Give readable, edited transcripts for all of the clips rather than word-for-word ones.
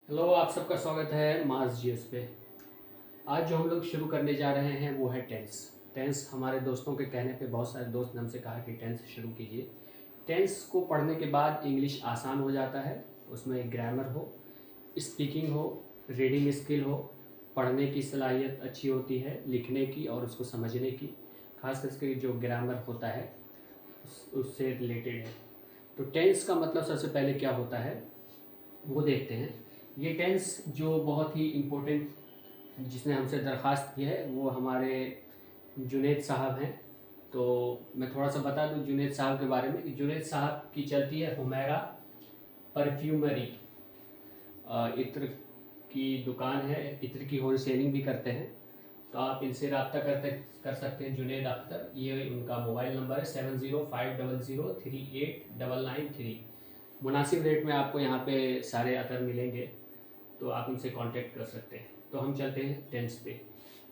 Hello, आप सबका स्वागत है मास जीएस पे। आज जो हम लोग शुरू करने जा रहे हैं वो है टेंस। टेंस हमारे दोस्तों के कहने पे बहुत सारे दोस्त ने हमसे कहा कि टेंस शुरू कीजिए। टेंस को पढ़ने के बाद इंग्लिश आसान हो जाता है। उसमें ग्रामर हो, स्पीकिंग हो, रीडिंग स्किल हो, पढ़ने की सलाहियत अच्छी होती है, लिखने की और उसको समझने की। खास करके जो ग्रामर होता है उससे रिलेटेड है। तो टेंस का मतलब सबसे पहले क्या होता है वो देखते हैं। ये टेंस जो बहुत ही इम्पोर्टेंट जिसने हमसे दरख्वास्त की है वो हमारे जुनैद साहब हैं। तो मैं थोड़ा सा बता दूं जुनैद साहब के बारे में कि जुनैद साहब की चलती है हुमैरा परफ्यूमरी, इत्र की दुकान है। इत्र की होलसेलिंग भी करते हैं। तो आप इनसे रब्ता कर सकते हैं। जुनैद अख्तर, ये उनका मोबाइल नंबर है 7050038993। मुनासिब रेट में आपको यहाँ पे सारे अतर मिलेंगे, तो आप उनसे कांटेक्ट कर सकते हैं। तो हम चलते हैं टेंस पे।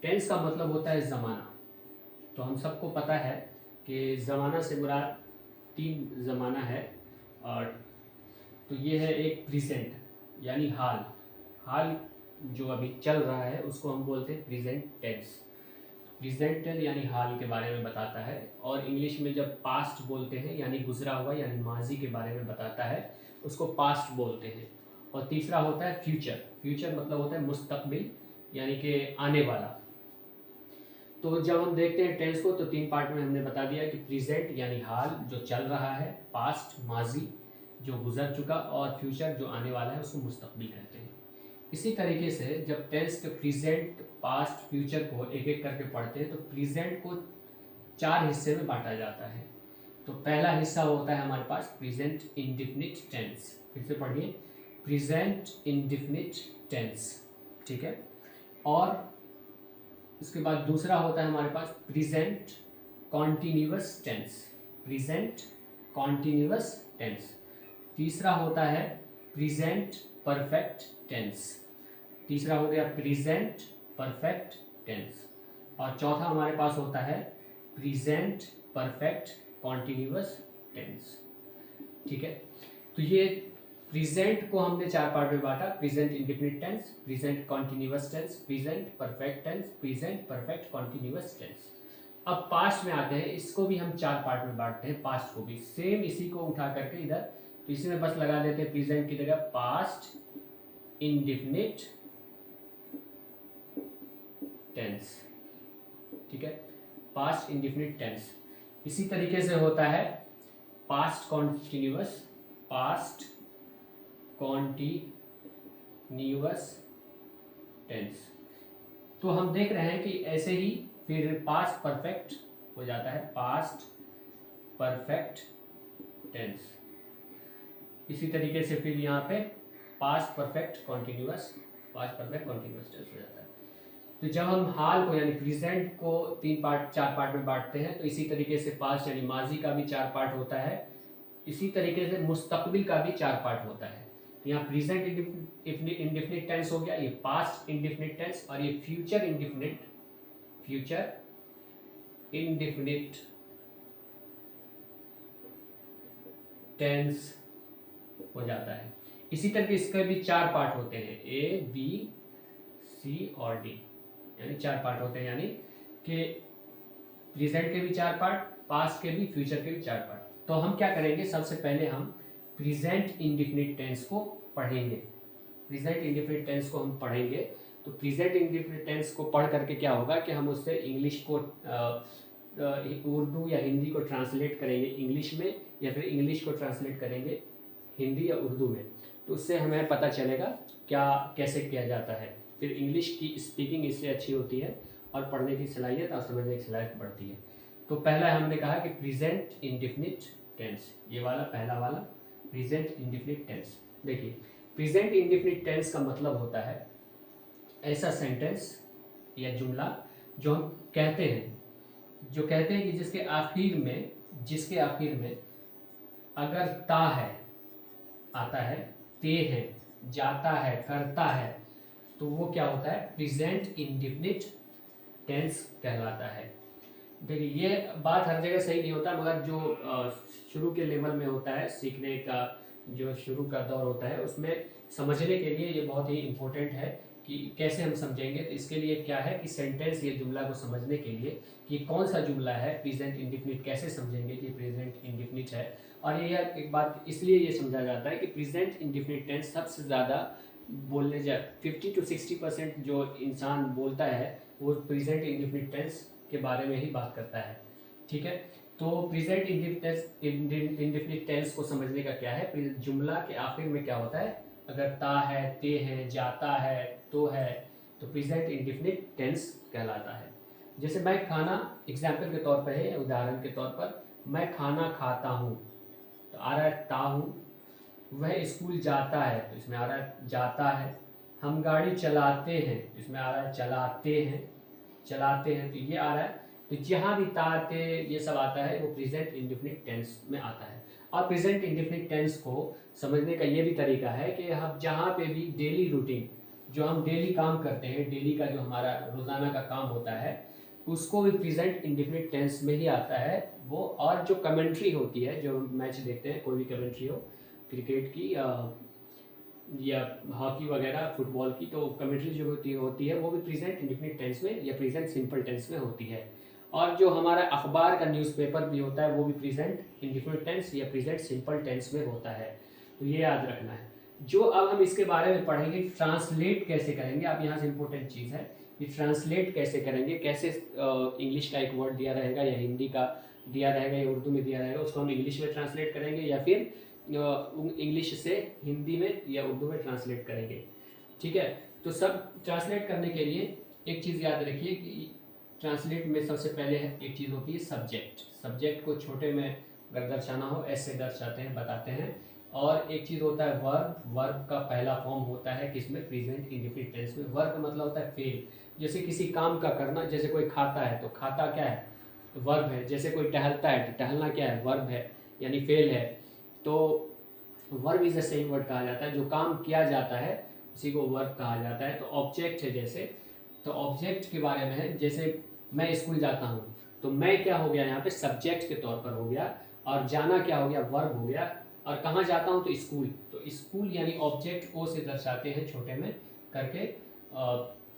टेंस का मतलब होता है ज़माना। तो हम सबको पता है कि ज़माना से मुराद 3 ज़माना है। और तो ये है एक प्रेजेंट यानी हाल। हाल जो अभी चल रहा है उसको हम बोलते हैं प्रेजेंट टेंस। प्रेजेंट टेंस यानी हाल के बारे में बताता है। और इंग्लिश में जब पास्ट बोलते हैं यानी गुजरा हुआ यानी माजी के बारे में बताता है, उसको पास्ट बोलते हैं। और तीसरा होता है फ्यूचर। फ्यूचर मतलब होता है मुस्तकबिल यानी कि आने वाला। तो जब हम देखते हैं टेंस को तो 3 पार्ट में हमने बता दिया कि प्रेजेंट यानी हाल जो चल रहा है, पास्ट माजी जो गुजर चुका, और फ्यूचर जो आने वाला है उसको मुस्तकबिल कहते हैं। इसी तरीके से जब टेंस के प्रेजेंट, पास्ट, फ्यूचर को एक एक करके पढ़ते हैं तो प्रेजेंट को 4 हिस्से में बांटा जाता है। तो पहला हिस्सा होता है हमारे पास प्रेजेंट इंडेफिनिट टेंस। फिर से पढ़िए, प्रेजेंट इंडेफिनिट टेंस, ठीक है। और उसके बाद दूसरा होता है हमारे पास present continuous tense. Present continuous tense. तीसरा होता है प्रेजेंट परफेक्ट टेंस। तीसरा हो गया प्रेजेंट परफेक्ट टेंस। और चौथा हमारे पास होता है प्रेजेंट परफेक्ट कॉन्टिन्यूअस टेंस, ठीक है। तो ये प्रेजेंट को हमने 4 पार्ट में बांटा: present indefinite tense, present continuous tense, present perfect tense, present perfect continuous tense. अब पास्ट में आते हैं, इसको भी हम 4 पार्ट में बांटते हैं। पास्ट को भी सेम इसी को उठा करके इधर, तो इसी में बस लगा देते हैं प्रेजेंट की जगह पास्ट इंडेफिनिट टेंस, ठीक है। Past indefinite tense. इसी तरीके से होता है past continuous, past continuous tense. तो हम देख रहे हैं कि ऐसे ही फिर पास्ट परफेक्ट हो जाता है, पास्ट परफेक्ट टेंस। इसी तरीके से फिर यहाँ पे past perfect continuous, past perfect continuous tense हो जाता है। तो जब हम हाल को यानी प्रेजेंट को 4 पार्ट में बांटते हैं, तो इसी तरीके से पास्ट यानी माजी का भी 4 पार्ट होता है। इसी तरीके से मुस्तकबिल का भी 4 पार्ट होता है। तो यहाँ प्रेजेंट इंडेफिनिट टेंस हो गया, ये पास्ट इंडेफिनिट टेंस, और ये फ्यूचर इंडेफिनिट टेंस हो जाता है। इसी तरह के इसके भी 4 पार्ट होते हैं, ए बी सी और डी, यानी 4 पार्ट होते हैं। यानी कि प्रेजेंट के भी 4 पार्ट, पास्ट के भी, फ्यूचर के भी 4 पार्ट। तो हम क्या करेंगे, सबसे पहले हम प्रेजेंट इंडेफिनिट टेंस को पढ़ेंगे। प्रेजेंट इंडेफिनिट टेंस को हम पढ़ेंगे। तो प्रेजेंट इंडेफिनिट टेंस को पढ़ करके क्या होगा कि हम उससे इंग्लिश को उर्दू या हिंदी को ट्रांसलेट करेंगे इंग्लिश में, या फिर इंग्लिश को ट्रांसलेट करेंगे हिंदी या उर्दू में। तो उससे हमें पता चलेगा क्या कैसे किया जाता है। फिर इंग्लिश की स्पीकिंग इससे अच्छी होती है और पढ़ने की सलाहियत और समझने की सलाहियत बढ़ती है। तो पहला हमने कहा कि प्रेजेंट इंडेफिनिट टेंस, ये वाला पहला वाला प्रेजेंट इंडेफिनिट टेंस। देखिए, प्रेजेंट इंडेफिनिट टेंस का मतलब होता है ऐसा सेंटेंस या जुमला जो हम कहते हैं, कि जिसके आखिर में अगर ता है, आता है, ते है, जाता है, करता है, तो वो क्या होता है, प्रेजेंट इंडेफिनिट टेंस कहलाता है। देखिए, ये बात हर जगह सही नहीं होता, मगर जो शुरू के लेवल में होता है, सीखने का जो शुरू का दौर होता है, उसमें समझने के लिए ये बहुत ही इम्पोर्टेंट है कि कैसे हम समझेंगे। तो इसके लिए क्या है कि सेंटेंस, ये जुमला को समझने के लिए कि कौन सा जुमला है, प्रेजेंट इंडेफिनिट कैसे समझेंगे कि प्रेजेंट इंडेफिनिट है। और ये एक बात इसलिए ये समझा जाता है कि प्रेजेंट इंडेफिनिट टेंस सबसे ज़्यादा बोलने 50 to 60% जो इंसान बोलता है वो प्रेजेंट इंडेफिनिट टेंस के बारे में ही बात करता है। ठीक है, तो प्रेजेंट इंडेफिनिट टेंस को समझने का क्या है, जुमला के आखिर में क्या होता है, अगर ता है, ते है, जाता है, तो है, तो प्रेजेंट इंडेफिनिट टेंस कहलाता है। जैसे मैं खाना, एग्जाम्पल के तौर पर है, उदाहरण के तौर पर, मैं खाना खाता हूँ, तो आ रहा है ता हूँ। वह स्कूल जाता है, तो इसमें आ रहा है जाता है। हम गाड़ी चलाते हैं, तो इसमें आ रहा है चलाते हैं, चलाते हैं, तो ये आ रहा है। तो जहाँ भी ताते ये सब आता है वो प्रेजेंट इंडेफिनिट टेंस में आता है। और प्रेजेंट इंडेफिनिट टेंस को समझने का ये भी तरीका है कि हम जहाँ पे भी डेली रूटीन, जो हम डेली काम करते हैं, डेली का जो हमारा रोज़ाना का काम होता है, उसको भी प्रेजेंट इंडेफिनिट टेंस में ही आता है वो। और जो कमेंट्री होती है, जो मैच देखते हैं, कोई भी कमेंट्री हो, क्रिकेट की या हॉकी वगैरह, फुटबॉल की, तो कमेंट्री जो होती है वो भी प्रेजेंट इंडेफिनिट टेंस में या प्रेजेंट सिंपल टेंस में होती है। और जो हमारा अखबार का न्यूज़पेपर भी होता है वो भी प्रेजेंट इंडेफिनिट टेंस या प्रेजेंट सिंपल टेंस में होता है। तो ये याद रखना है। जो अब हम इसके बारे में पढ़ेंगे, ट्रांसलेट कैसे करेंगे। अब यहाँ से इम्पोर्टेंट चीज़ है कि ट्रांसलेट कैसे करेंगे, कैसे इंग्लिश का एक वर्ड दिया रहेगा या हिंदी का दिया रहेगा या उर्दू में दिया रहेगा, उसको हम इंग्लिश में ट्रांसलेट करेंगे या फिर इंग्लिश से हिंदी में या उर्दू में ट्रांसलेट करेंगे। ठीक है, तो सब ट्रांसलेट करने के लिए एक चीज़ याद रखिए कि ट्रांसलेट में सबसे पहले एक चीज़ होती है सब्जेक्ट। सब्जेक्ट को छोटे में अगर दर्शाना हो, ऐसे दर्शाते हैं, बताते हैं। और एक चीज़ होता है वर्ब। वर्ब का पहला फॉर्म होता है किसमें, प्रेजेंट इंडेफिनिट टेंस में। वर्ब का मतलब होता है फेल, जैसे किसी काम का करना। जैसे कोई खाता है तो खाता क्या है, वर्ब है। जैसे कोई टहलता है तो टहलना क्या है, वर्ब है, यानी फेल है। तो verb is the same word कहा जाता है, जो काम किया जाता है उसी को वर्ब कहा जाता है। तो ऑब्जेक्ट है जैसे, तो ऑब्जेक्ट के बारे में है, जैसे मैं स्कूल जाता हूँ, तो मैं क्या हो गया यहाँ पे, सब्जेक्ट के तौर पर हो गया। और जाना क्या हो गया, वर्ब हो गया। और कहाँ जाता हूँ, तो स्कूल। तो स्कूल यानी ऑब्जेक्ट ओ से दर्शाते हैं छोटे में करके।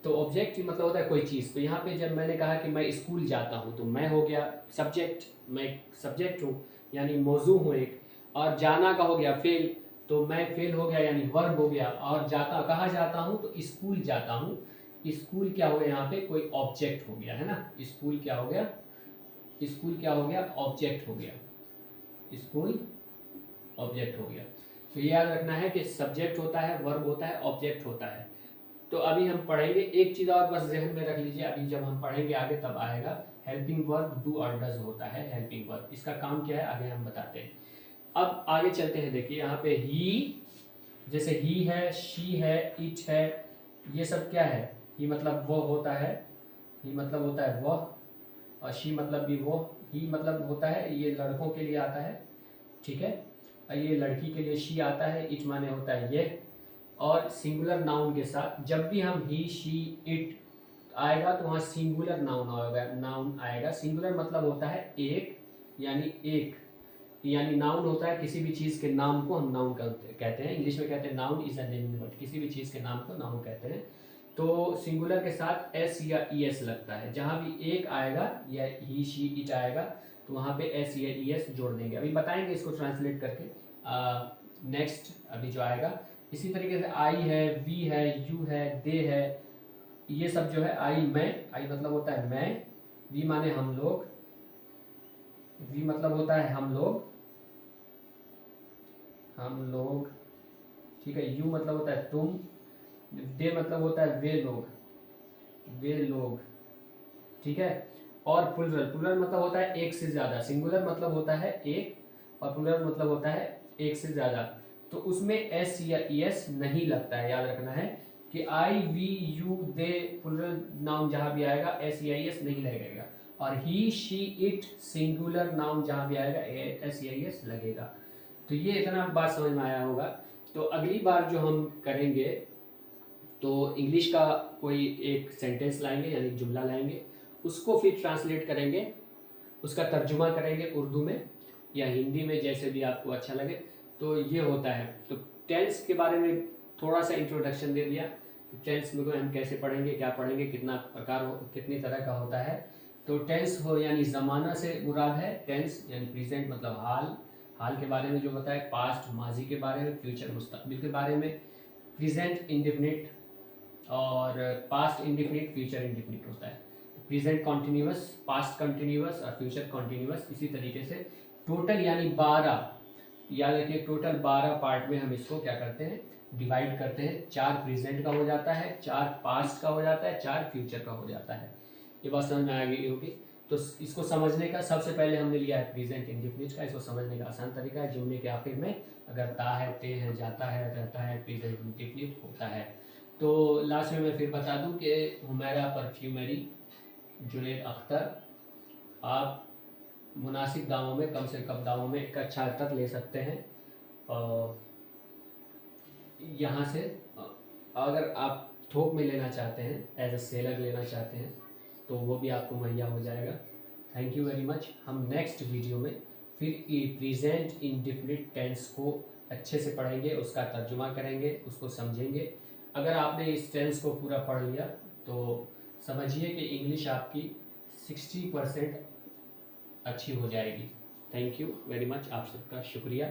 तो ऑब्जेक्ट मतलब होता है कोई चीज़। तो यहाँ पे जब मैंने कहा कि मैं स्कूल जाता हूँ, तो मैं हो गया सब्जेक्ट, मैं सब्जेक्ट हूँ यानी मौजू हूँ एक। और जाना का हो गया फेल, तो मैं फेल हो गया यानी वर्ब हो गया। और जाता, कहाँ जाता हूँ, तो स्कूल जाता हूँ। स्कूल क्या हो गया यहाँ पे, कोई ऑब्जेक्ट हो गया, है ना। स्कूल क्या हो गया, स्कूल क्या हो गया, ऑब्जेक्ट हो गया। स्कूल ऑब्जेक्ट हो गया। तो ये याद रखना है कि सब्जेक्ट होता है, वर्ब होता है, ऑब्जेक्ट होता है। तो अभी हम पढ़ेंगे एक चीज़ और बस जहन में रख लीजिए, अभी जब हम पढ़ेंगे आगे तब आएगा। हेल्पिंग वर्ब डू और डज होता है। हेल्पिंग वर्ब, इसका काम क्या है आगे हम बताते हैं। अब आगे चलते हैं। देखिए यहाँ पे ही, जैसे ही है, शी है, इट है, ये सब क्या है, ही मतलब वो होता है, ही मतलब होता है वह, और शी मतलब भी वो। ही मतलब होता है, ये लड़कों के लिए आता है, ठीक है। और ये लड़की के लिए शी आता है। इट माने होता है ये। और सिंगुलर नाउन के साथ जब भी हम ही, शी, इट आएगा तो वहाँ सिंगुलर नाउन आएगा, नाउन आएगा। सिंगुलर मतलब होता है एक, यानी एक, यानी नाउन होता है किसी भी चीज़ के नाम को हम नाउन कहते हैं। इंग्लिश में कहते हैं noun is a name word, किसी भी चीज़ के नाम को नाउन कहते हैं। तो सिंगुलर के साथ एस या ई एस लगता है। जहाँ भी एक आएगा या ही, शी, इट आएगा तो वहाँ पे एस या ई एस जोड़ देंगे। अभी बताएंगे इसको ट्रांसलेट करके नेक्स्ट अभी जो आएगा। इसी तरीके से आई है, वी है, यू है, दे है, ये सब जो है। आई मैं, आई मतलब होता है मैं। वी माने हम लोग, वी मतलब होता है हम लोग, हम लोग, ठीक है। यू मतलब होता है तुम। दे मतलब होता है वे लोग, वे लोग, ठीक है। और प्लुरल, प्लुरल मतलब होता है एक से ज़्यादा। सिंगुलर मतलब होता है एक और प्लुरल मतलब होता है एक से ज़्यादा। तो उसमें एस या ई एस नहीं लगता है। याद रखना है कि I, we, you, they, plural noun जहाँ भी आएगा एस या ई एस नहीं लगेगा। और ही, शी, इट सिंगुलर नाउन जहाँ भी आएगा एस या ई एस लगेगा। तो ये इतना बात समझ में आया होगा। तो अगली बार जो हम करेंगे तो इंग्लिश का कोई एक सेंटेंस लाएंगे यानी जुमला लाएंगे, उसको फिर ट्रांसलेट करेंगे, उसका तर्जुमा करेंगे उर्दू में या हिंदी में, जैसे भी आपको अच्छा लगे। तो ये होता है। तो टेंस के बारे में थोड़ा सा इंट्रोडक्शन दे दिया। टेंस में हम कैसे पढ़ेंगे, क्या पढ़ेंगे, कितना प्रकार हो, कितनी तरह का होता है। तो टेंस हो यानी ज़माना से मुराद है। टेंस यानी प्रेजेंट मतलब हाल के बारे में जो होता है, पास्ट माजी के बारे में, फ्यूचर मुस्तकबिल के बारे में, प्रेजेंट इंडेफिनिट और पास्ट इंडेफिनिट, फ्यूचर इंडेफिनिट होता है। प्रेजेंट कॉन्टिन्यूअस, पास्ट कॉन्टिन्यूअस और फ्यूचर कॉन्टिन्यूअस। इसी तरीके से टोटल यानी 12, याद रखिए टोटल 12 पार्ट में हम इसको क्या करते हैं, डिवाइड करते हैं। 4 प्रेजेंट का हो जाता है, 4 पास्ट का हो जाता है, 4 फ्यूचर का हो जाता है। ये बात समझ में आ गई होगी। तो इसको समझने का सबसे पहले हमने लिया है प्रेजेंट इंडेफिनिट का। इसको समझने का आसान तरीका है, जुमले के आखिर में अगर ता है, ते है, जाता है, रहता है, प्रेजेंट इंडेफिनिट होता है। तो लास्ट में मैं फिर बता दूं कि हुमैरा परफ्यूमरी, जुनैद अख्तर, आप मुनासिब दामों में, कम से कम दामों में एक अच्छा अतर ले सकते हैं। और यहाँ से अगर आप थोक में लेना चाहते हैं, एज अ सेलर लेना चाहते हैं, तो वो भी आपको मुहैया हो जाएगा। Thank you very much. हम नेक्स्ट वीडियो में फिर प्रेजेंट इंडेफिनिट टेंस को अच्छे से पढ़ेंगे, उसका तर्जुमा करेंगे, उसको समझेंगे। अगर आपने इस टेंस को पूरा पढ़ लिया तो समझिए कि इंग्लिश आपकी 60% अच्छी हो जाएगी। थैंक यू वेरी मच, आप सबका शुक्रिया।